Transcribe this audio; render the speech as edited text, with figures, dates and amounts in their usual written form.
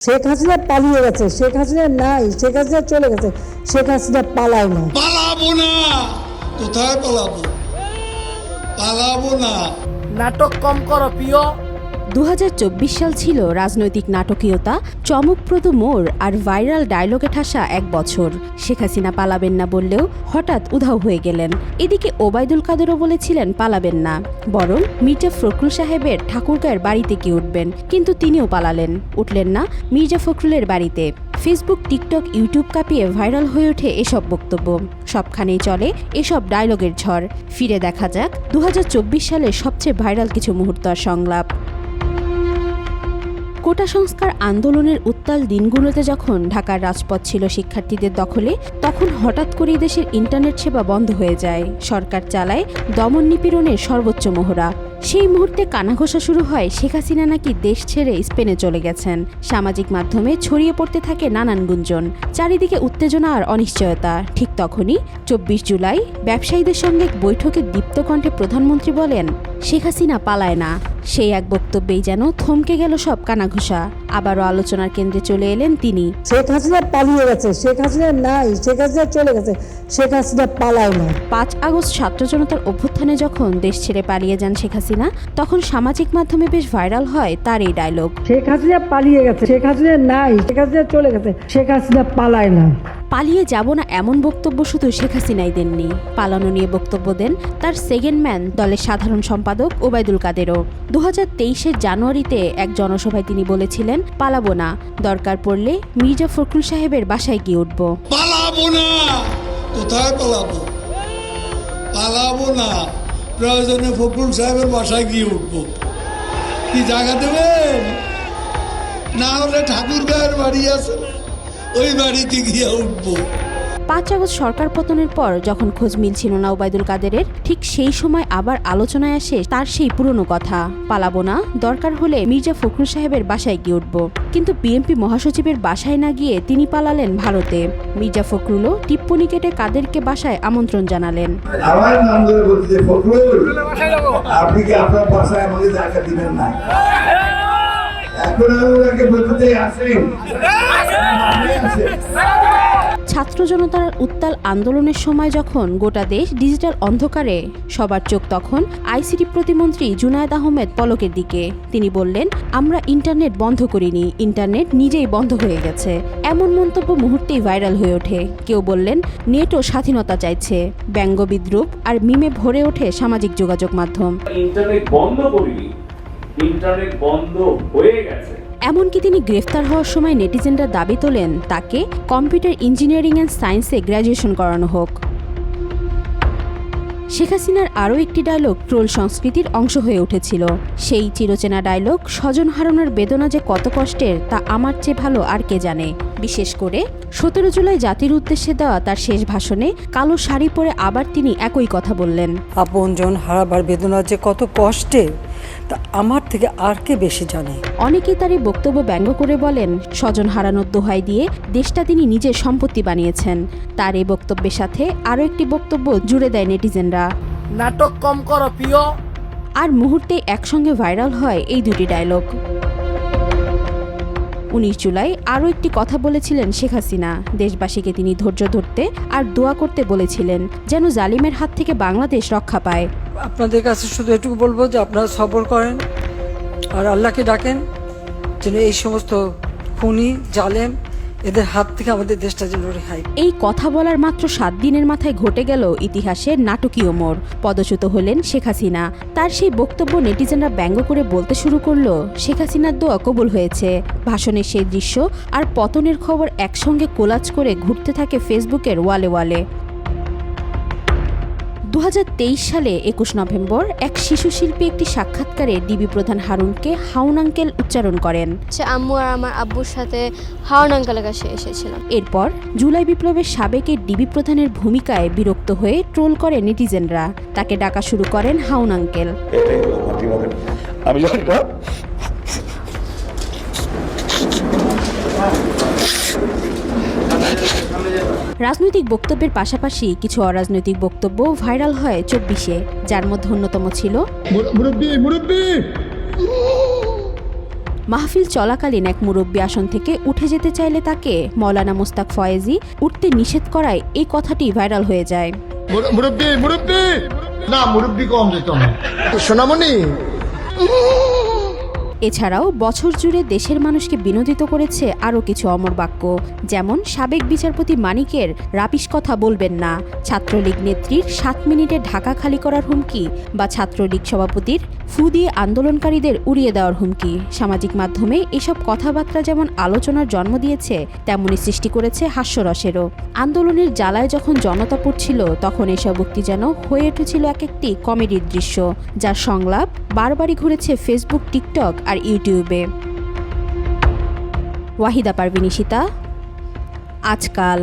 শেখ হাসিনা পালিয়ে গেছে, শেখ হাসিনা নাই, শেখ হাসিনা চলে গেছে, শেখ হাসিনা পালায় না। পালাবো না, কোথায় পালাবো? পালাবো না। নাটক কম করো প্রিয়। 2024 সাল ছিল রাজনৈতিক নাটকীয়তা, চমকপ্রদ মোড় আর ভাইরাল ডায়লগে ঠাসা এক বছর। শেখ হাসিনা পালাবেন না বললেও হঠাৎ উধাও হয়ে গেলেন। এদিকে ওবায়দুল কাদেরও বলেছিলেন পালাবেন না, বরং মির্জা ফখরুল সাহেবের ঠাকুরগাঁয়ের বাড়িতে গিয়ে উঠবেন, কিন্তু তিনিও পালালেন, উঠলেন না মির্জা ফখরুলের বাড়িতে। ফেসবুক, টিকটক, ইউটিউব কাঁপিয়ে ভাইরাল হয়ে ওঠে এসব বক্তব্য। সবখানেই চলে এসব ডায়লগের ঝড়। ফিরে দেখা যাক 2024 সালের সবচেয়ে ভাইরাল কিছু মুহূর্ত আর সংলাপ। কোটা সংস্কার আন্দোলনের উত্তাল দিনগুলোতে যখন ঢাকার রাজপথ ছিল শিক্ষার্থীদের দখলে, তখন হঠাৎ করেই দেশের ইন্টারনেট সেবা বন্ধ হয়ে যায়। সরকার চালায় দমন নিপীড়নের সর্বোচ্চ মহড়া। সেই মুহূর্তে কানাঘোষা শুরু হয় শেখ হাসিনা নাকি দেশ ছেড়ে স্পেনে চলে গেছেন। সামাজিক মাধ্যমে ছড়িয়ে পড়তে থাকে নানান গুঞ্জন, চারিদিকে উত্তেজনা আর অনিশ্চয়তা। ঠিক তখনই 24 জুলাই ব্যবসায়ীদের সঙ্গে বৈঠকে দীপ্ত কণ্ঠে প্রধানমন্ত্রী বলেন, শেখ হাসিনা পালায় না। সেই এক বক্তব্যেই যেন থমকে গেল সব কানাঘুষা। আবারও আলোচনার কেন্দ্রে চলে এলেন তিনি। শেখ হাসিনা পালিয়ে গেছে, শেখ হাসিনা নাই, শেখ হাসিনা চলে গেছে, শেখ হাসিনা পালায় না। 5 আগস্ট ছাত্র জনতার অভ্যুত্থানে যখন দেশ ছেড়ে পালিয়ে যান শেখ হাসিনা, তখন সামাজিক মাধ্যমে বেশ ভাইরাল হয় তার এই ডায়লগ। শেখ হাসিনা পালিয়ে গেছে, শেখ হাসিনা নাই, শেখ হাসিনা চলে গেছে, শেখ হাসিনা পালায় না। পালিয়ে যাব না এমন বক্তব্য শুধু শেখ হাসিনাই দেননি, পালানো নিয়ে বক্তব্য দেন তার সেকেন্ড ম্যান, দলের সাধারণ সম্পাদক ওবায়দুল কাদেরও। 2023-এর জানুয়ারিতে এক জনসভায় তিনি বলেছিলেন, পালাবো না, দরকার পড়লে মির্জা ফখরুল সাহেবের বাসায় গিয়ে উঠব। পালাবো না, কোথায় পালাবো? পালাবো না, প্রয়োজনে ফখরুল সাহেবের বাসায় গিয়ে উঠবো। কি জায়গা দেবেন? না হলে ঠাকুরগাঁয়ের বাড়ি আছে, ওই বাড়িতে গিয়ে উঠবো। 5 আগস্ট সরকার পতনের পর যখন খোঁজ মিলছিল না ওবায়দুল কাদেরের, ঠিক সেই সময় আবার আলোচনায় আসে তার সেই পুরনো কথা, পালাবো না, দরকার হলে মির্জা ফখরুল সাহেবের বাসায় গিয়ে উঠব। কিন্তু বিএনপি মহাসচিবের বাসায় না গিয়ে তিনি পালালেন ভারতে। মির্জা ফখরুলও টিপ্পনি কেটে কাদেরকে বাসায় আমন্ত্রণ জানালেন। আমার নাম ধরে বলছে, ফখরুল আপনি কি আপনার বাসায় আমাকে জায়গা দিবেন না? এখন ওনাকে বলতে আসেন। ছাত্র জনতার উত্তাল আন্দোলনের সময় যখন গোটা দেশ ডিজিটাল অন্ধকারে, সবার চোখ তখন আইসিটি প্রতিমন্ত্রী জুনায়েদ আহমেদ পলকের দিকে। তিনি বললেন, আমরা ইন্টারনেট বন্ধ করিনি, ইন্টারনেট নিজেই বন্ধ হয়ে গেছে। এমন মন্তব্য মুহূর্তেই ভাইরাল হয়ে ওঠে। কেউ বললেন নেটও স্বাধীনতা চাইছে। ব্যঙ্গ, বিদ্রূপ আর মিমে ভরে ওঠে সামাজিক যোগাযোগ মাধ্যম। ইন্টারনেট বন্ধ করিনি, ইন্টারনেট বন্ধ হয়ে গেছে। এমনকি তিনি গ্রেফতার হওয়ার সময় নেটিজেনরা দাবি তোলেন তাকে কম্পিউটার ইঞ্জিনিয়ারিং অ্যান্ড সায়েন্সে গ্র্যাজুয়েশন করানো হোক। শেখ হাসিনার আরও একটি ডায়লগ ট্রোল সংস্কৃতির অংশ হয়ে উঠেছিল। সেই চিরচেনা ডায়লগ, স্বজন হারানোর বেদনা যে কত কষ্টের তা আমার চেয়ে ভালো আর কে জানে। বিশেষ করে 17 জুলাই জাতির উদ্দেশ্যে দেওয়া তার শেষ ভাষণে কালো শাড়ি পরে আবার তিনি একই কথা বললেন। আপনজন হারাবার বেদনা যে কত কষ্টের তা আমার থেকে আর কে বেশি জানে। অনেকেই তার এই বক্তব্য ব্যঙ্গ করে বলেন, স্বজন হারানোর দোহাই দিয়ে দেশটা তিনি নিজের সম্পত্তি বানিয়েছেন। তার এই বক্তব্যের সাথে আরও একটি বক্তব্য জুড়ে দেয় নেটিজেনরা। নাটক কম করো প্রিয়। আর মুহূর্তে একসঙ্গে ভাইরাল হয় এই দুটি ডায়লগ। 19 জুলাই আরও একটি কথা বলেছিলেন শেখ হাসিনা। দেশবাসীকে তিনি ধৈর্য ধরতে আর দোয়া করতে বলেছিলেন, যেন জালিমের হাত থেকে বাংলাদেশ রক্ষা পায়। আপনাদের কাছে শুধু এটুকু বলবো যে আপনারা সবর করেন আর আল্লাহকে ডাকেন যেন এই সমস্ত খুনি, জালেম এদের হাত থেকে আমাদের দেশটা যেন রেহাই। এই কথা বলার মাত্র 7 দিনের মাথায় ঘটে গেল ইতিহাসের নাটকীয় মোড়। পদচ্যুত হলেন শেখ হাসিনা। তার সেই বক্তব্য নেটিজেনরা ব্যঙ্গ করে বলতে শুরু করলো, শেখ হাসিনার দোয়া কবুল হয়েছে। ভাষণের সেই দৃশ্য আর পতনের খবর একসঙ্গে কোলাজ করে ঘুরতে থাকে ফেসবুকের ওয়ালে ওয়ালে। 2023 সালে 21 নভেম্বর এক শিশু শিল্পী একটি সাক্ষাৎকারে ডিবি প্রধান হারুনকে হাউন আঙ্কেল উচ্চারণ করেন। আম্মু আর আমার আব্বুর সাথে হাওন আঙ্কেলের কাছে এসেছিলাম। এরপর জুলাই বিপ্লবের সাবেক এই ডিবি প্রধানের ভূমিকায় বিরক্ত হয়ে ট্রোল করে নেটিজেনরা। তাকে ডাকা শুরু করেন হাউন আঙ্কেল। আমি জানি না রাজনৈতিক বক্তব্যের পাশাপাশি কিছু অরাজনৈতিক বক্তব্য ভাইরাল হয় 24-এ, যার মধ্যে অন্যতম ছিল মাহফিল চলাকালীন এক মুরব্বী আসন থেকে উঠে যেতে চাইলে তাকে মৌলানা মুস্তাক ফয়েজি উঠতে নিষেধ করায় এই কথাটি ভাইরাল হয়ে যায়। মুরব্বী মুরব্বী না, মুরব্বী কম যেত না, সোনামণি। এছাড়াও বছর জুড়ে দেশের মানুষকে বিনোদিত করেছে আরও কিছু অমর বাক্য, যেমন সাবেক বিচারপতি মানিকের রাপিস কথা বলবেন না, ছাত্রলীগ নেত্রীর 7 মিনিটে ঢাকা খালি করার হুমকি বা ছাত্রলীগ সভাপতির ফু দিয়ে আন্দোলনকারীদের উড়িয়ে দেওয়ার হুমকি। সামাজিক মাধ্যমে এসব কথাবার্তা যেমন আলোচনার জন্ম দিয়েছে, তেমনি সৃষ্টি করেছে হাস্যরসেরও। আন্দোলনের জ্বালায় যখন জনতা পড়ছিল, তখন এসব উক্তি যেন হয়ে উঠেছিল এক একটি কমেডির দৃশ্য, যার সংলাপ বারবারই ঘুরেছে ফেসবুক, টিকটক আর ইউটিউবে। ওয়াহিদা পারভিন ইশিতা, আজকাল।